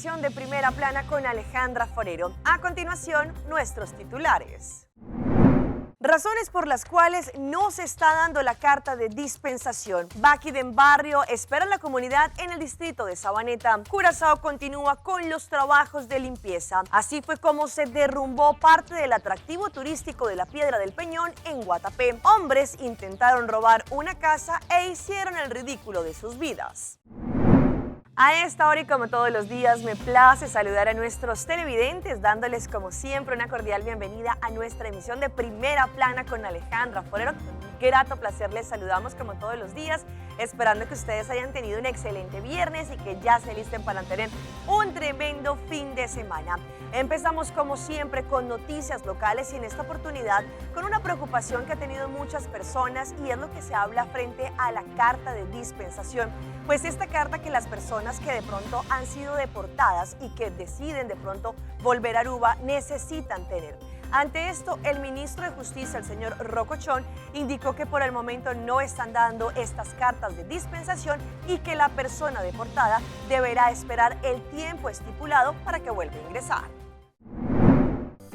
emisión de Primera Plana con Alejandra Forero. A continuación, nuestros titulares. Razones por las cuales no se está dando la carta de dispensación. Baqui den Barrio espera a la comunidad en el distrito de Sabaneta. Curazao continúa con los trabajos de limpieza. Así fue como se derrumbó parte del atractivo turístico de la Piedra del Peñón en Guatapé. Hombres intentaron robar una casa e hicieron el ridículo de sus vidas. A esta hora y como todos los días me place saludar a nuestros televidentes dándoles como siempre una cordial bienvenida a nuestra emisión de Primera Plana con Alejandra Forero. Con un grato placer les saludamos como todos los días, esperando que ustedes hayan tenido un excelente viernes y que ya se listen para tener un tremendo fin de semana. Empezamos como siempre con noticias locales y en esta oportunidad con una preocupación que ha tenido muchas personas y es lo que se habla frente a la carta de dispensación. Pues esta carta que las personas que de pronto han sido deportadas y que deciden de pronto volver a Aruba necesitan tener. Ante esto, el ministro de Justicia, el señor Rocochón, indicó que por el momento no están dando estas cartas de dispensación y que la persona deportada deberá esperar el tiempo estipulado para que vuelva a ingresar.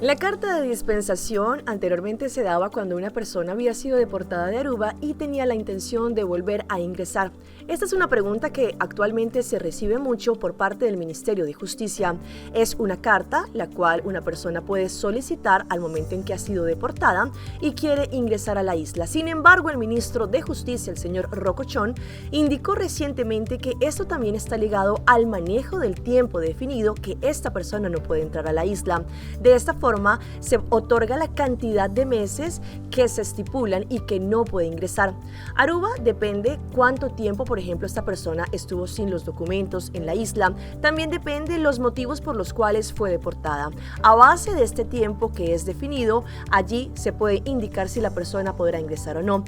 La carta de dispensación anteriormente se daba cuando una persona había sido deportada de Aruba y tenía la intención de volver a ingresar. Esta es una pregunta que actualmente se recibe mucho por parte del Ministerio de Justicia. Es una carta la cual una persona puede solicitar al momento en que ha sido deportada y quiere ingresar a la isla. Sin embargo, el ministro de Justicia, el señor Rocochón, indicó recientemente que esto también está ligado al manejo del tiempo definido que esta persona no puede entrar a la isla. De esta forma, se otorga la cantidad de meses que se estipulan y que no puede ingresar. Aruba depende cuánto tiempo, por ejemplo, esta persona estuvo sin los documentos en la isla. También depende los motivos por los cuales fue deportada. A base de este tiempo que es definido, allí se puede indicar si la persona podrá ingresar o no.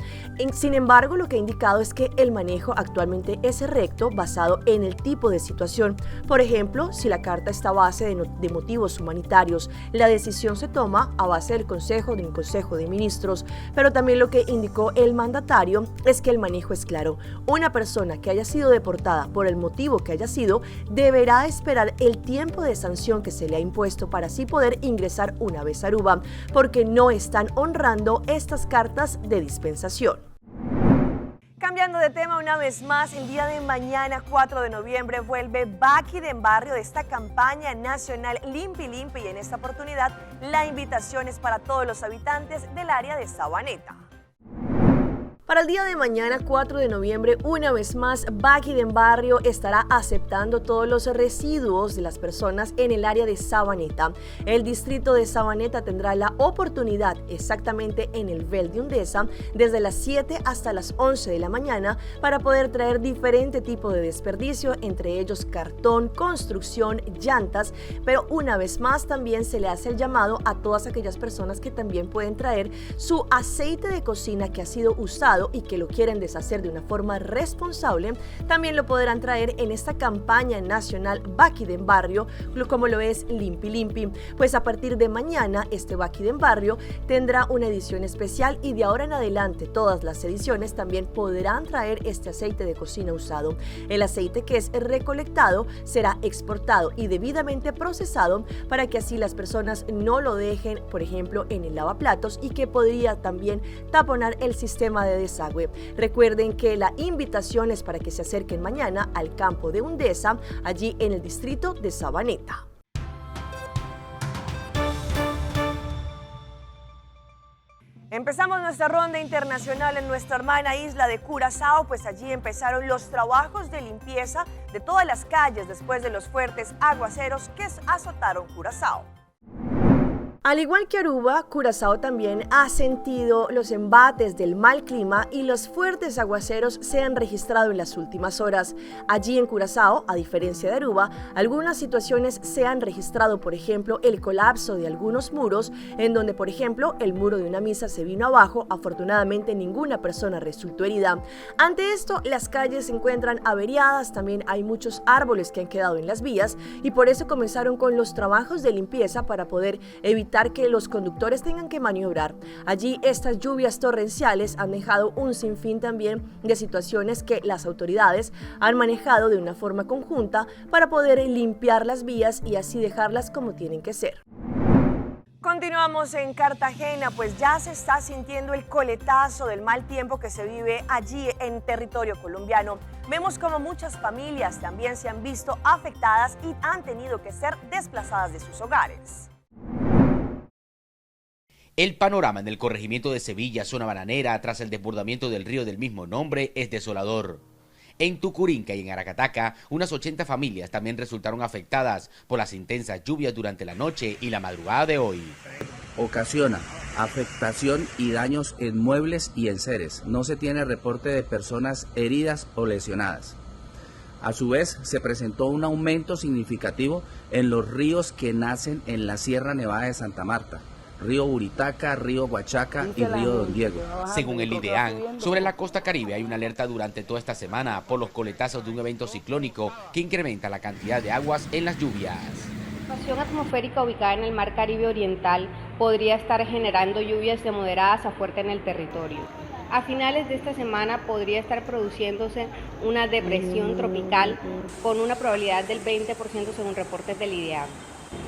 Sin embargo, lo que ha indicado es que el manejo actualmente es recto basado en el tipo de situación. Por ejemplo, si la carta está a base de motivos humanitarios, la decisión se toma a base del Consejo de Ministros, pero también lo que indicó el mandatario es que el manejo es claro. Una persona que haya sido deportada por el motivo que haya sido, deberá esperar el tiempo de sanción que se le ha impuesto para así poder ingresar una vez a Aruba, porque no están honrando estas cartas de dispensación. Cambiando de tema una vez más, el día de mañana, 4 de noviembre, vuelve Baqui den Barrio de esta campaña nacional Limpi Limpi y en esta oportunidad la invitación es para todos los habitantes del área de Sabaneta. Para el día de mañana, 4 de noviembre, una vez más, Baqui den Barrio estará aceptando todos los residuos de las personas en el área de Sabaneta. El distrito de Sabaneta tendrá la oportunidad, exactamente en el Vel de Undesa, desde las 7 hasta las 11 de la mañana, para poder traer diferente tipo de desperdicio, entre ellos cartón, construcción, llantas, pero una vez más también se le hace el llamado a todas aquellas personas que también pueden traer su aceite de cocina que ha sido usado y que lo quieren deshacer de una forma responsable. También lo podrán traer en esta campaña nacional Baqui den Barrio, como lo es Limpi Limpi. Pues a partir de mañana este Baqui den Barrio tendrá una edición especial y de ahora en adelante todas las ediciones también podrán traer este aceite de cocina usado. El aceite que es recolectado será exportado y debidamente procesado para que así las personas no lo dejen, por ejemplo, en el lavaplatos y que podría también taponar el sistema de desagüe. Recuerden que la invitación es para que se acerquen mañana al campo de Undesa, allí en el distrito de Sabaneta. Empezamos nuestra ronda internacional en nuestra hermana isla de Curazao, pues allí empezaron los trabajos de limpieza de todas las calles después de los fuertes aguaceros que azotaron Curazao. Al igual que Aruba, Curazao también ha sentido los embates del mal clima y los fuertes aguaceros se han registrado en las últimas horas. Allí en Curazao, a diferencia de Aruba, algunas situaciones se han registrado, por ejemplo, el colapso de algunos muros, en donde, por ejemplo, el muro de una misa se vino abajo. Afortunadamente, ninguna persona resultó herida. Ante esto, las calles se encuentran averiadas, también hay muchos árboles que han quedado en las vías y por eso comenzaron con los trabajos de limpieza para poder evitar evitar que los conductores tengan que maniobrar. Allí estas lluvias torrenciales han dejado un sinfín también de situaciones que las autoridades han manejado de una forma conjunta para poder limpiar las vías y así dejarlas como tienen que ser. Continuamos en Cartagena, pues ya se está sintiendo el coletazo del mal tiempo que se vive allí en territorio colombiano. Vemos como muchas familias también se han visto afectadas y han tenido que ser desplazadas de sus hogares. El panorama en el corregimiento de Sevilla, zona bananera, tras el desbordamiento del río del mismo nombre, es desolador. En Tucurinca y en Aracataca, unas 80 familias también resultaron afectadas por las intensas lluvias durante la noche y la madrugada de hoy. Ocasiona afectación y daños en muebles y enseres. No se tiene reporte de personas heridas o lesionadas. A su vez, se presentó un aumento significativo en los ríos que nacen en la Sierra Nevada de Santa Marta. Río Buritaca, Río Huachaca y Río Don Diego. Según el IDEAN, sobre la costa caribe hay una alerta durante toda esta semana por los coletazos de un evento ciclónico que incrementa la cantidad de aguas en las lluvias. La situación atmosférica ubicada en el mar Caribe Oriental podría estar generando lluvias de moderadas a fuertes en el territorio. A finales de esta semana podría estar produciéndose una depresión tropical con una probabilidad del 20% según reportes del IDEAN.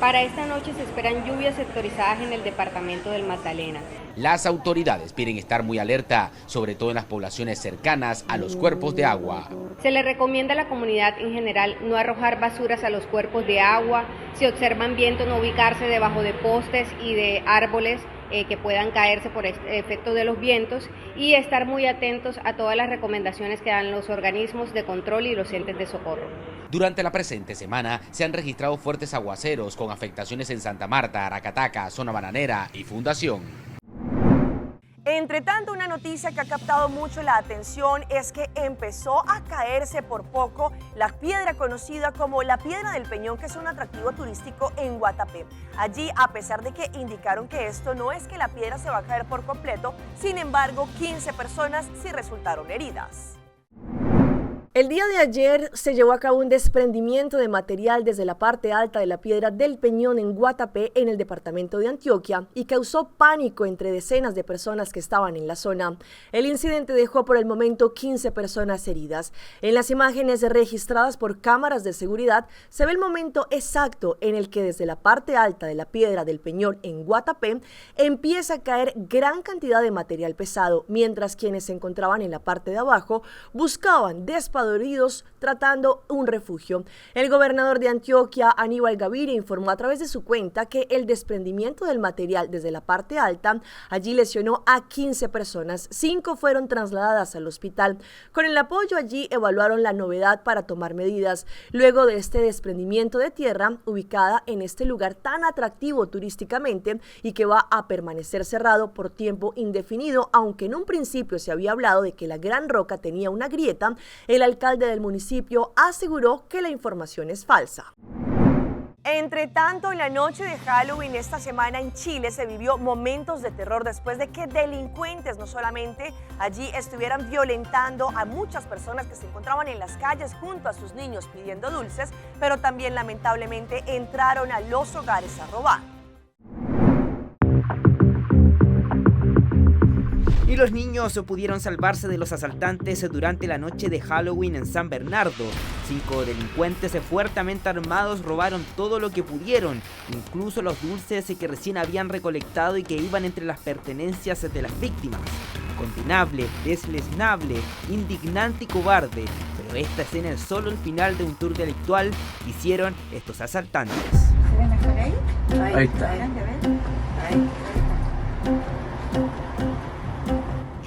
Para esta noche se esperan lluvias sectorizadas en el departamento del Magdalena. Las autoridades piden estar muy alerta, sobre todo en las poblaciones cercanas a los cuerpos de agua. Se le recomienda a la comunidad en general no arrojar basuras a los cuerpos de agua. Si observan viento, no ubicarse debajo de postes y de árboles que puedan caerse por efecto de los vientos y estar muy atentos a todas las recomendaciones que dan los organismos de control y los entes de socorro. Durante la presente semana se han registrado fuertes aguaceros con afectaciones en Santa Marta, Aracataca, zona bananera y Fundación. Entre tanto, una noticia que ha captado mucho la atención es que empezó a caerse por poco la piedra conocida como la Piedra del Peñón, que es un atractivo turístico en Guatapé. Allí, a pesar de que indicaron que esto no es que la piedra se va a caer por completo, sin embargo, 15 personas sí resultaron heridas. El día de ayer se llevó a cabo un desprendimiento de material desde la parte alta de la Piedra del Peñón en Guatapé, en el departamento de Antioquia, y causó pánico entre decenas de personas que estaban en la zona. El incidente dejó por el momento 15 personas heridas. En las imágenes registradas por cámaras de seguridad se ve el momento exacto en el que desde la parte alta de la Piedra del Peñón en Guatapé empieza a caer gran cantidad de material pesado, mientras quienes se encontraban en la parte de abajo buscaban despadoridos tratando un refugio. El gobernador de Antioquia, Aníbal Gaviria, informó a través de su cuenta que el desprendimiento del material desde la parte alta allí lesionó a 15 personas. 5 fueron trasladadas al hospital. Con el apoyo allí evaluaron la novedad para tomar medidas. Luego de este desprendimiento de tierra, ubicada en este lugar tan atractivo turísticamente y que va a permanecer cerrado por tiempo indefinido, aunque en un principio se había hablado de que la gran roca tenía una grieta, el alcalde del municipio aseguró que la información es falsa. Entre tanto, en la noche de Halloween esta semana en Chile se vivió momentos de terror después de que delincuentes no solamente allí estuvieran violentando a muchas personas que se encontraban en las calles junto a sus niños pidiendo dulces, pero también lamentablemente entraron a los hogares a robar. Y los niños pudieron salvarse de los asaltantes durante la noche de Halloween en San Bernardo. 5 delincuentes fuertemente armados robaron todo lo que pudieron, incluso los dulces que recién habían recolectado y que iban entre las pertenencias de las víctimas. Condenable, deslesnable, indignante y cobarde, pero esta escena es solo el final de un tour delictual que hicieron estos asaltantes. Ahí está.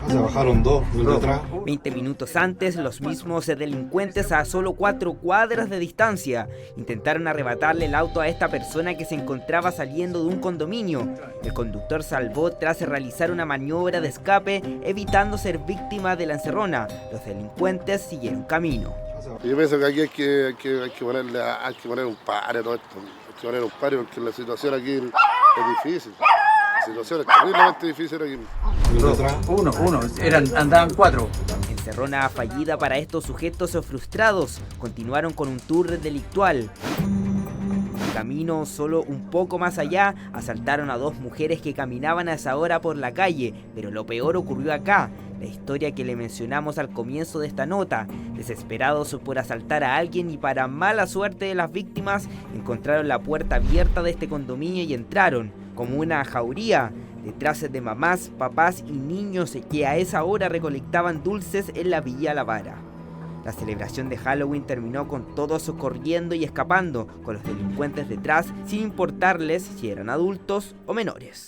Se bajaron dos detrás. 20 minutos antes, los mismos delincuentes a solo 4 cuadras de distancia intentaron arrebatarle el auto a esta persona que se encontraba saliendo de un condominio. El conductor salvó tras realizar una maniobra de escape, evitando ser víctima de la encerrona. Los delincuentes siguieron camino. Yo pienso que aquí hay que poner un pare a todo esto. Hay que poner un pare porque la situación aquí es difícil. La situación es terriblemente difícil aquí. Uno, andaban 4. Encerrona fallida para estos sujetos frustrados. Continuaron con un tour delictual. camino, solo un poco más allá, asaltaron a 2 mujeres que caminaban a esa hora por la calle, pero lo peor ocurrió acá. La historia que le mencionamos al comienzo de esta nota. Desesperados por asaltar a alguien y para mala suerte de las víctimas, encontraron la puerta abierta de este condominio y entraron, como una jauría, detrás de mamás, papás y niños que a esa hora recolectaban dulces en la Villa La Vara. La celebración de Halloween terminó con todos corriendo y escapando, con los delincuentes detrás, sin importarles si eran adultos o menores.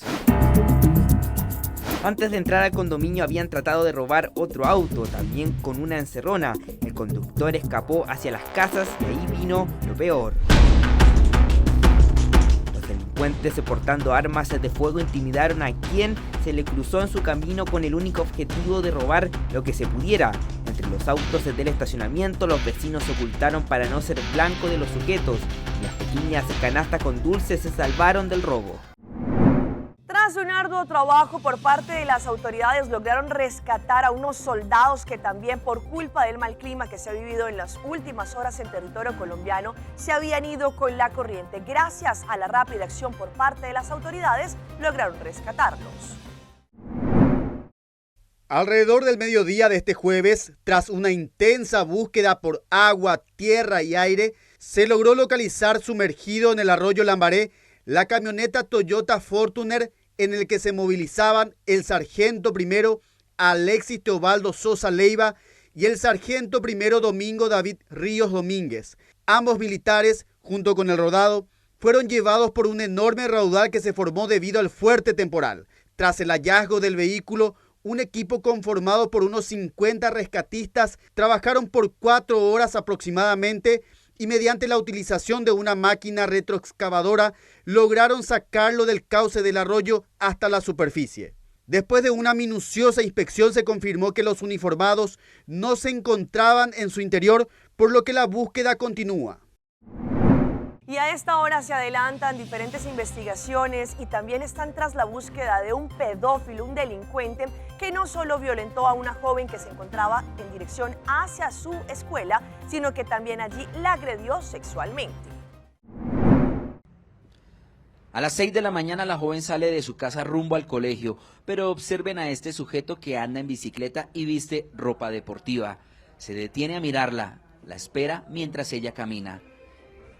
Antes de entrar al condominio habían tratado de robar otro auto, también con una encerrona. El conductor escapó hacia las casas y ahí vino lo peor. Los delincuentes portando armas de fuego intimidaron a quien se le cruzó en su camino con el único objetivo de robar lo que se pudiera. Entre los autos del estacionamiento, los vecinos se ocultaron para no ser blanco de los sujetos y las pequeñas canastas con dulces se salvaron del robo. Tras un arduo trabajo por parte de las autoridades, lograron rescatar a unos soldados que también por culpa del mal clima que se ha vivido en las últimas horas en territorio colombiano, se habían ido con la corriente. Gracias a la rápida acción por parte de las autoridades, lograron rescatarlos. Alrededor del mediodía de este jueves, tras una intensa búsqueda por agua, tierra y aire, se logró localizar sumergido en el arroyo Lambaré la camioneta Toyota Fortuner en el que se movilizaban el sargento primero Alexis Teobaldo Sosa Leiva y el sargento primero Domingo David Ríos Domínguez. Ambos militares, junto con el rodado, fueron llevados por un enorme raudal que se formó debido al fuerte temporal. Tras el hallazgo del vehículo, un equipo conformado por unos 50 rescatistas trabajaron por 4 horas aproximadamente y mediante la utilización de una máquina retroexcavadora lograron sacarlo del cauce del arroyo hasta la superficie. Después de una minuciosa inspección se confirmó que los uniformados no se encontraban en su interior, por lo que la búsqueda continúa. Y a esta hora se adelantan diferentes investigaciones y también están tras la búsqueda de un pedófilo, un delincuente que no solo violentó a una joven que se encontraba en dirección hacia su escuela, sino que también allí la agredió sexualmente. A las 6 de la mañana la joven sale de su casa rumbo al colegio, pero observen a este sujeto que anda en bicicleta y viste ropa deportiva. Se detiene a mirarla, la espera mientras ella camina.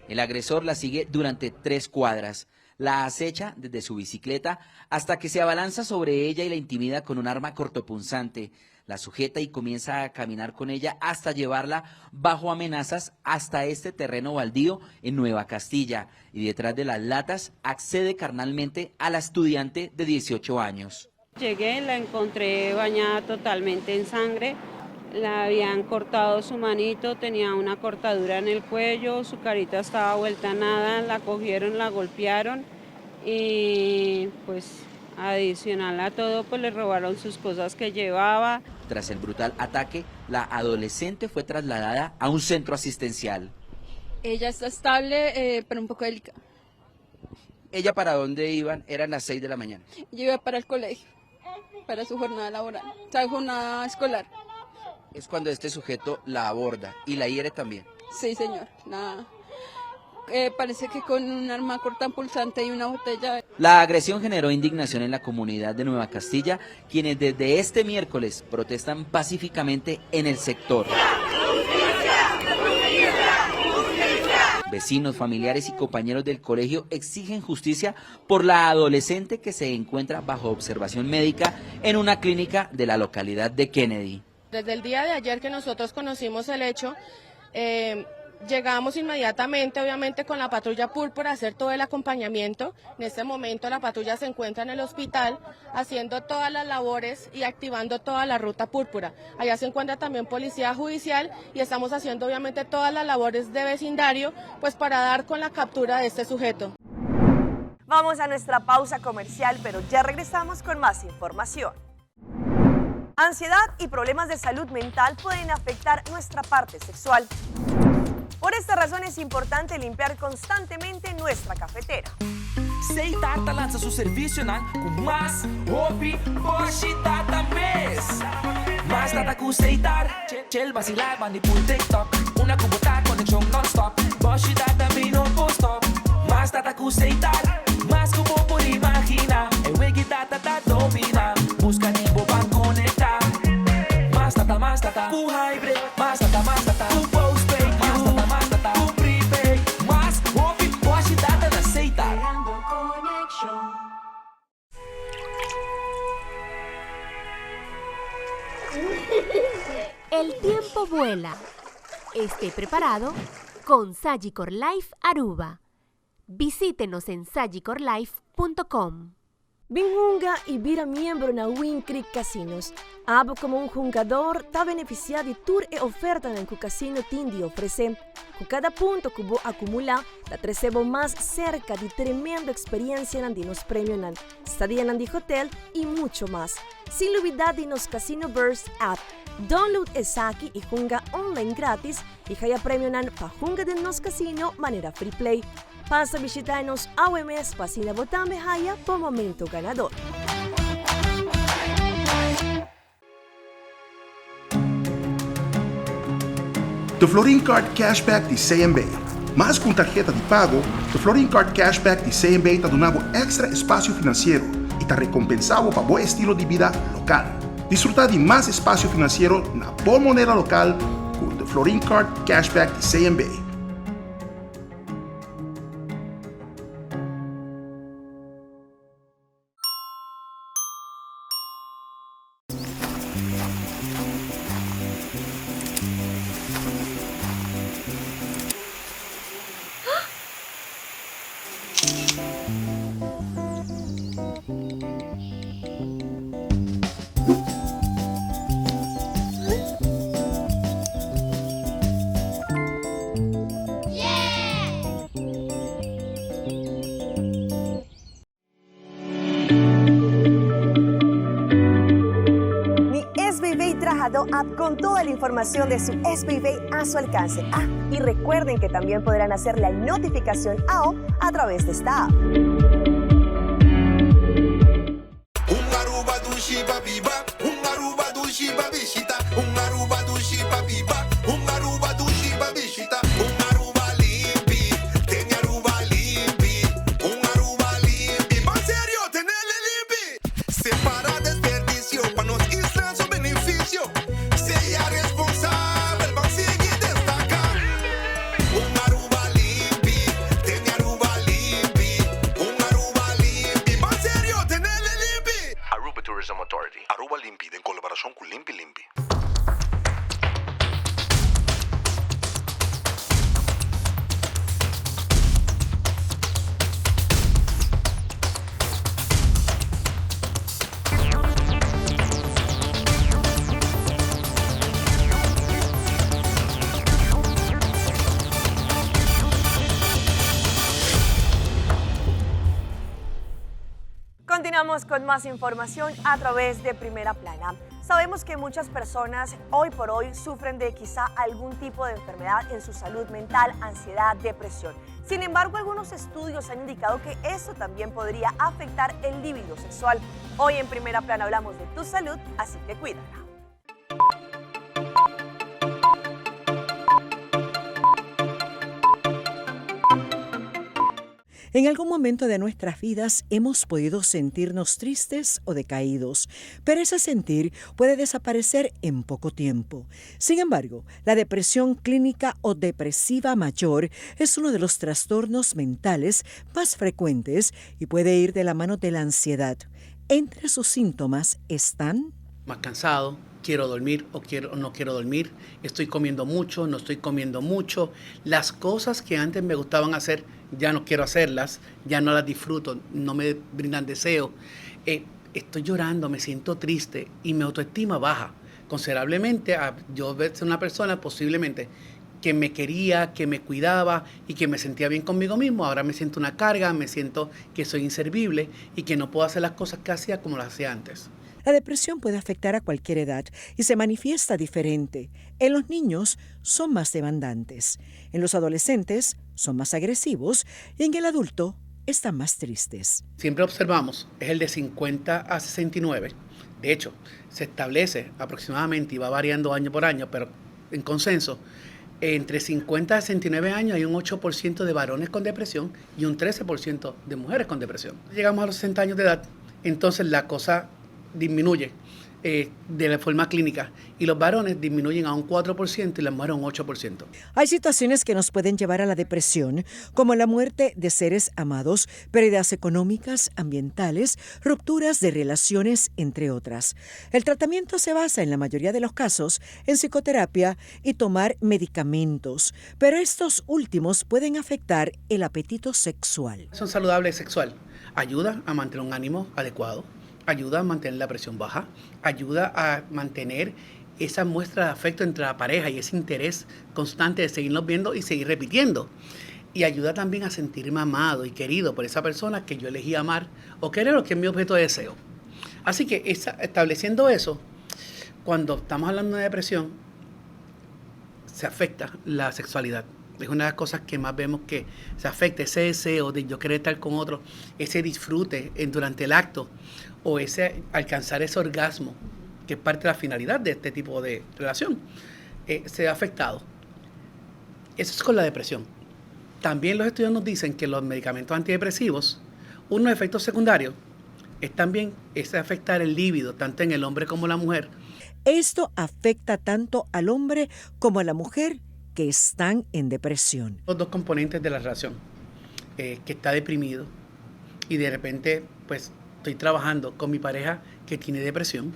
El agresor la sigue durante 3 cuadras, la acecha desde su bicicleta hasta que se abalanza sobre ella y la intimida con un arma cortopunzante. La sujeta y comienza a caminar con ella hasta llevarla bajo amenazas hasta este terreno baldío en Nueva Castilla. Y detrás de las latas accede carnalmente a la estudiante de 18 años. Llegué, la encontré bañada totalmente en sangre. Le habían cortado su manito, tenía una cortadura en el cuello, su carita estaba vuelta a nada, la cogieron, la golpearon y pues adicional a todo pues le robaron sus cosas que llevaba. Tras el brutal ataque, la adolescente fue trasladada a un centro asistencial. Ella está estable, pero un poco delicada. ¿Ella para dónde iban? Eran las 6 de la mañana. Yo iba para el colegio, para su jornada laboral, o sea, jornada escolar. Es cuando este sujeto la aborda y la hiere también. Sí, señor. Nada. Parece que con un arma cortopunzante y una botella. La agresión generó indignación en la comunidad de Nueva Castilla, quienes desde este miércoles protestan pacíficamente en el sector. Vecinos, familiares y compañeros del colegio exigen justicia por la adolescente que se encuentra bajo observación médica en una clínica de la localidad de Kennedy. Desde el día de ayer que nosotros conocimos el hecho, llegamos inmediatamente, obviamente, con la patrulla púrpura a hacer todo el acompañamiento. En este momento la patrulla se encuentra en el hospital haciendo todas las labores y activando toda la ruta púrpura. Allá se encuentra también policía judicial y estamos haciendo obviamente todas las labores de vecindario, pues para dar con la captura de este sujeto. Vamos a nuestra pausa comercial, pero ya regresamos con más información. Ansiedad y problemas de salud mental pueden afectar nuestra parte sexual. Por esta razón es importante limpiar constantemente nuestra cafetera. Seitarta lança seu serviço com mais hobby, Bosch Data Mess. Mais data com Seitar, chill vacilar, manipul TikTok. Una cubota conexión non-stop, Bosch Data me no stop. Mas tata aceitar, mas como por imaginar. É o que tata domina, busca tipo pra conectar. Mas tata, com hybrid. Mas tata, com postpaid. Mas tata, com prepaid. Mas ouve, pode data aceitar. El tiempo vuela. Esté preparado con Sagicor Life Aruba. Visítenos en sagicorlife.com. Binjunga e vira membro na Win Creek Casinos. Abo como um jogador está beneficiado de tour e oferta no que o casino tem de oferecer. Com cada ponto que você acumular, te recebo mais cerca de tremenda experiência nos prêmios na estadia no hotel e muito mais. Sem novidade nos Casino Burst app. Download essa aqui e junga online grátis e ganha prêmio na para junga de nos casino maneira free play. Passa a visitar-nos ao MS Pasina Botambe Haya por momento ganador. The Florin Card Cashback de CMB. Mas com tarjeta de pago, The Florin Card Cashback de CMB está dando extra espaço financeiro e está recompensado para bom estilo de vida local. Disfrutar de mais espaço financeiro na boa moneda local com The Florin Card Cashback de CMB. App con toda la información de su SBB a su alcance. Y recuerden que también podrán hacer la notificación AO a través de esta app. Aruba Limpi, en colaboración con Limpi Limpi. Continuamos con más información a través de Primera Plana. Sabemos que muchas personas hoy por hoy sufren de quizá algún tipo de enfermedad en su salud mental, ansiedad, depresión. Sin embargo, algunos estudios han indicado que eso también podría afectar el libido sexual. Hoy en Primera Plana hablamos de tu salud, así que cuídala. En algún momento de nuestras vidas hemos podido sentirnos tristes o decaídos, pero ese sentir puede desaparecer en poco tiempo. Sin embargo, la depresión clínica o depresiva mayor es uno de los trastornos mentales más frecuentes y puede ir de la mano de la ansiedad. Entre sus síntomas están: más cansado, quiero dormir o no quiero dormir, estoy comiendo mucho, no estoy comiendo mucho, las cosas que antes me gustaban hacer ya no quiero hacerlas, ya no las disfruto, no me brindan deseo, estoy llorando, me siento triste y mi autoestima baja considerablemente. Yo soy una persona posiblemente que me quería, que me cuidaba y que me sentía bien conmigo mismo. Ahora me siento una carga, me siento que soy inservible y que no puedo hacer las cosas que hacía como las hacía antes. La depresión puede afectar a cualquier edad y se manifiesta diferente. En los niños son más demandantes, en los adolescentes son más agresivos y en el adulto están más tristes. Siempre observamos, es el de 50 a 69. De hecho, se establece aproximadamente y va variando año por año, pero en consenso, Entre 50 y 69 años hay un 8% de varones con depresión y un 13% de mujeres con depresión. Llegamos a los 60 años de edad, entonces la cosa disminuye de la forma clínica y los varones disminuyen a un 4% y las mujeres a un 8%. Hay situaciones que nos pueden llevar a la depresión, como la muerte de seres amados, pérdidas económicas, ambientales, rupturas de relaciones, entre otras. El tratamiento se basa en la mayoría de los casos en psicoterapia y tomar medicamentos, pero estos últimos pueden afectar el apetito sexual. Son saludables sexual, ayuda a mantener un ánimo adecuado, ayuda a mantener la presión baja, ayuda a mantener esa muestra de afecto entre la pareja y ese interés constante de seguirnos viendo y seguir repitiendo. Y ayuda también a sentirme amado y querido por esa persona que yo elegí amar o querer o que es mi objeto de deseo. Así que estableciendo eso, cuando estamos hablando de depresión, se afecta la sexualidad. Es una de las cosas que más vemos que se afecta, ese deseo de yo querer estar con otro, ese disfrute durante el acto o ese alcanzar ese orgasmo, que es parte de la finalidad de este tipo de relación, se ha afectado. Eso es con la depresión. También los estudios nos dicen que los medicamentos antidepresivos, unos efectos secundarios, es también afectar el líbido, tanto en el hombre como en la mujer. Esto afecta tanto al hombre como a la mujer que están en depresión. Los dos componentes de la relación, que está deprimido y de repente pues estoy trabajando con mi pareja que tiene depresión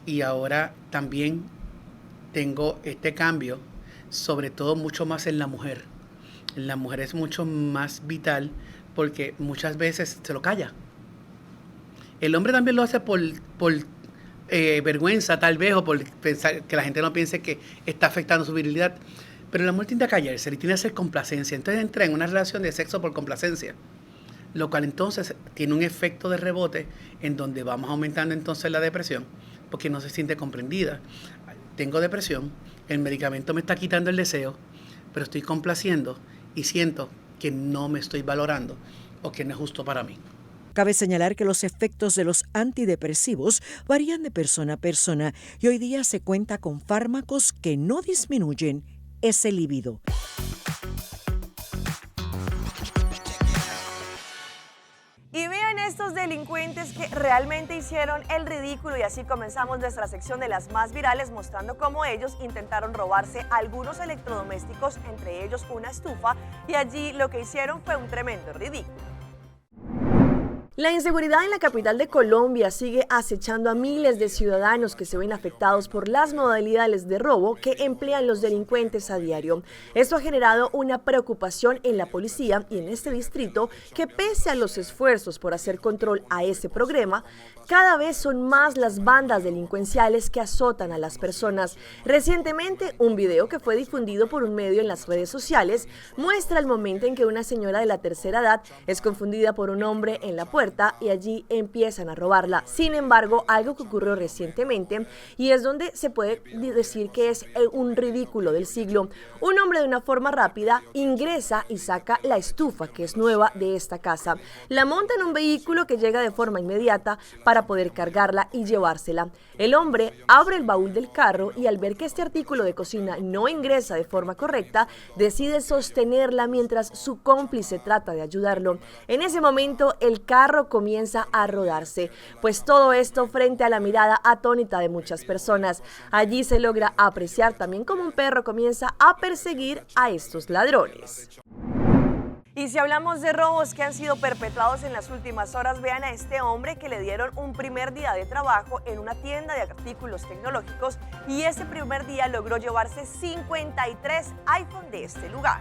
y ahora también tengo este cambio, sobre todo mucho más en la mujer. En la mujer es mucho más vital porque muchas veces se lo calla. El hombre también lo hace por vergüenza tal vez o por pensar que la gente no piense que está afectando su virilidad, pero la mujer tiende a callarse y tiende a hacer complacencia, entonces entra en una relación de sexo por complacencia, lo cual entonces tiene un efecto de rebote en donde vamos aumentando entonces la depresión porque no se siente comprendida. Tengo depresión, el medicamento me está quitando el deseo, pero estoy complaciendo y siento que no me estoy valorando o que no es justo para mí. Cabe señalar que los efectos de los antidepresivos varían de persona a persona y hoy día se cuenta con fármacos que no disminuyen ese libido. Y vean estos delincuentes que realmente hicieron el ridículo y así comenzamos nuestra sección de las más virales mostrando cómo ellos intentaron robarse algunos electrodomésticos, entre ellos una estufa, y allí lo que hicieron fue un tremendo ridículo. La inseguridad en la capital de Colombia sigue acechando a miles de ciudadanos que se ven afectados por las modalidades de robo que emplean los delincuentes a diario. Esto ha generado una preocupación en la policía y en este distrito que pese a los esfuerzos por hacer control a ese problema, cada vez son más las bandas delincuenciales que azotan a las personas. Recientemente, un video que fue difundido por un medio en las redes sociales muestra el momento en que una señora de la tercera edad es confundida por un hombre en la puerta y allí empiezan a robarla. Sin embargo, algo que ocurrió recientemente y es donde se puede decir que es un ridículo del siglo. Un hombre de una forma rápida ingresa y saca la estufa que es nueva de esta casa. La monta en un vehículo que llega de forma inmediata para poder cargarla y llevársela. El hombre abre el baúl del carro y al ver que este artículo de cocina no ingresa de forma correcta, decide sostenerla mientras su cómplice trata de ayudarlo. En ese momento, el carro comienza a rodarse, pues todo esto frente a la mirada atónita de muchas personas. Allí se logra apreciar también cómo un perro comienza a perseguir a estos ladrones. Y si hablamos de robos que han sido perpetrados en las últimas horas, vean a este hombre que le dieron un primer día de trabajo en una tienda de artículos tecnológicos y ese primer día logró llevarse 53 iPhone de este lugar.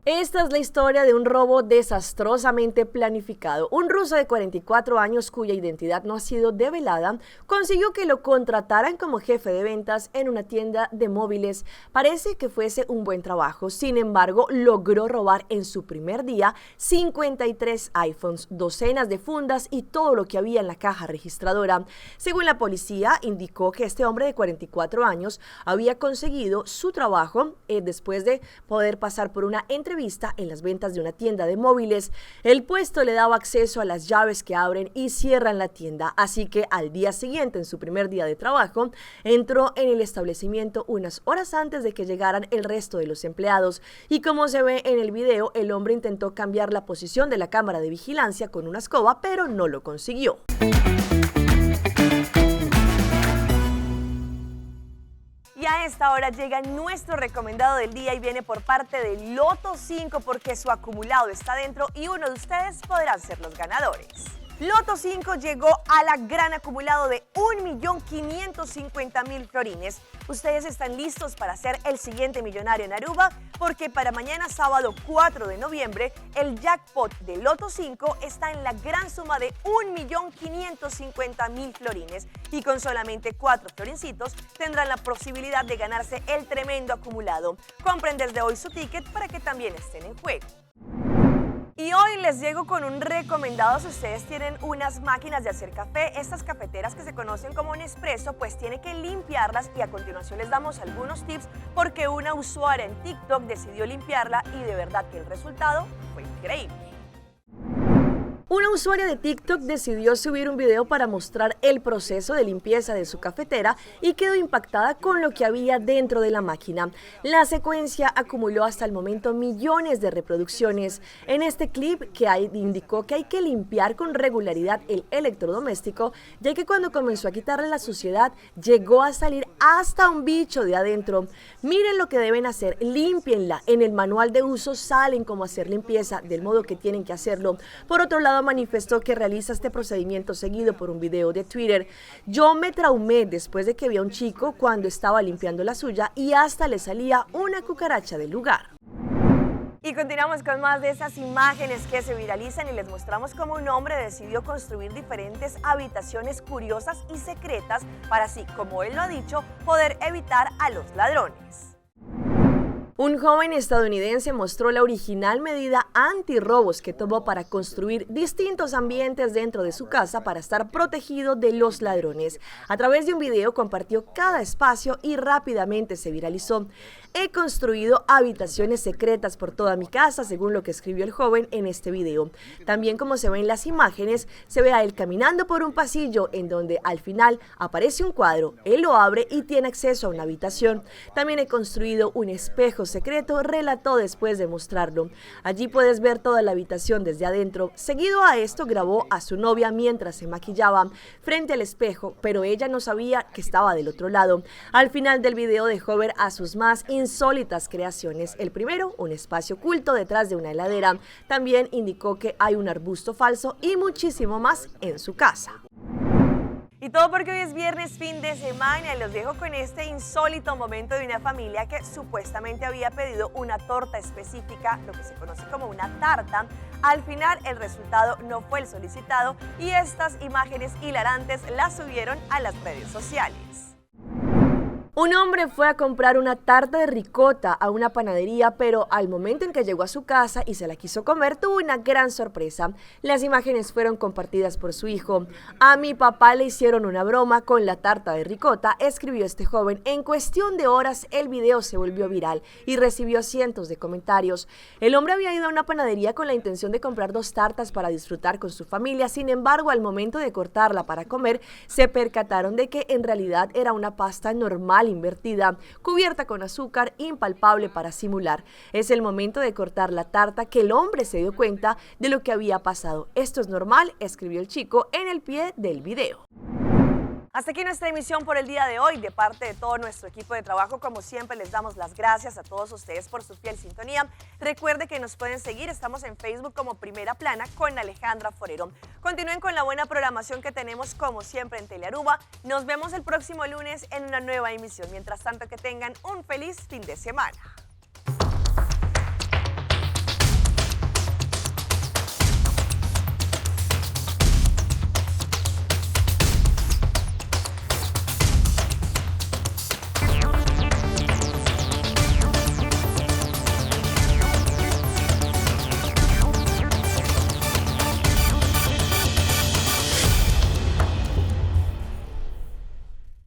Esta es la historia de un robo desastrosamente planificado. Un ruso de 44 años cuya identidad no ha sido develada consiguió que lo contrataran como jefe de ventas en una tienda de móviles. Parece que fuese un buen trabajo, sin embargo logró robar en su primer día 53 iPhones, docenas de fundas y todo lo que había en la caja registradora. Según la policía, indicó que este hombre de 44 años había conseguido su trabajo después de poder pasar por una entrevista entrevista en las ventas de una tienda de móviles. El puesto le daba acceso a las llaves que abren y cierran la tienda, así que al día siguiente, en su primer día de trabajo, entró en el establecimiento unas horas antes de que llegaran el resto de los empleados. Y como se ve en el video, el hombre intentó cambiar la posición de la cámara de vigilancia con una escoba, pero no lo consiguió. Y a esta hora llega nuestro recomendado del día y viene por parte de Loto 5 porque su acumulado está dentro y uno de ustedes podrán ser los ganadores. Loto 5 llegó a la gran acumulado de 1.550.000 florines. Ustedes están listos para ser el siguiente millonario en Aruba porque para mañana sábado 4 de noviembre el jackpot de Loto 5 está en la gran suma de 1.550.000 florines y con solamente 4 florincitos tendrán la posibilidad de ganarse el tremendo acumulado. Compren desde hoy su ticket para que también estén en juego. Y hoy les llego con un recomendado. Si ustedes tienen unas máquinas de hacer café, estas cafeteras que se conocen como Nespresso, pues tienen que limpiarlas y a continuación les damos algunos tips porque una usuaria en TikTok decidió limpiarla y de verdad que el resultado fue increíble. Una usuaria de TikTok decidió subir un video para mostrar el proceso de limpieza de su cafetera y quedó impactada con lo que había dentro de la máquina. La secuencia acumuló hasta el momento millones de reproducciones. En este clip indicó que hay que limpiar con regularidad el electrodoméstico, ya que cuando comenzó a quitarle la suciedad llegó a salir hasta un bicho de adentro. Miren lo que deben hacer, límpienla. En el manual de uso salen cómo hacer limpieza del modo que tienen que hacerlo. Por otro lado, manifestó que realiza este procedimiento seguido por un video de Twitter. Yo me traumé después de que vi a un chico cuando estaba limpiando la suya y hasta le salía una cucaracha del lugar. Y continuamos con más de esas imágenes que se viralizan y les mostramos cómo un hombre decidió construir diferentes habitaciones curiosas y secretas para así, como él lo ha dicho, poder evitar a los ladrones. Un joven estadounidense mostró la original medida antirrobos que tomó para construir distintos ambientes dentro de su casa para estar protegido de los ladrones. A través de un video compartió cada espacio y rápidamente se viralizó. He construido habitaciones secretas por toda mi casa, según lo que escribió el joven en este video. También, como se ve en las imágenes, se ve a él caminando por un pasillo en donde al final aparece un cuadro. Él lo abre y tiene acceso a una habitación. También he construido un espejo secreto, relató después de mostrarlo. Allí puedes ver toda la habitación desde adentro. Seguido a esto, grabó a su novia mientras se maquillaba frente al espejo, pero ella no sabía que estaba del otro lado. Al final del video dejó ver a sus más insólitas creaciones. El primero, un espacio oculto detrás de una heladera. También indicó que hay un arbusto falso y muchísimo más en su casa. Y todo porque hoy es viernes, fin de semana, y los dejo con este insólito momento de una familia que supuestamente había pedido una torta específica, lo que se conoce como una tarta. Al final el resultado no fue el solicitado y estas imágenes hilarantes las subieron a las redes sociales. Un hombre fue a comprar una tarta de ricota a una panadería, pero al momento en que llegó a su casa y se la quiso comer, tuvo una gran sorpresa. Las imágenes fueron compartidas por su hijo. A mi papá le hicieron una broma con la tarta de ricota, escribió este joven. En cuestión de horas, el video se volvió viral y recibió cientos de comentarios. El hombre había ido a una panadería con la intención de comprar 2 tartas para disfrutar con su familia. Sin embargo, al momento de cortarla para comer, se percataron de que en realidad era una pasta normal invertida, cubierta con azúcar, impalpable para simular. Es el momento de cortar la tarta que el hombre se dio cuenta de lo que había pasado. Esto es normal, escribió el chico en el pie del video. Hasta aquí nuestra emisión por el día de hoy. De parte de todo nuestro equipo de trabajo, como siempre, les damos las gracias a todos ustedes por su fiel sintonía. Recuerde que nos pueden seguir, estamos en Facebook como Primera Plana con Alejandra Forero. Continúen con la buena programación que tenemos como siempre en Telearuba. Nos vemos el próximo lunes en una nueva emisión. Mientras tanto, que tengan un feliz fin de semana.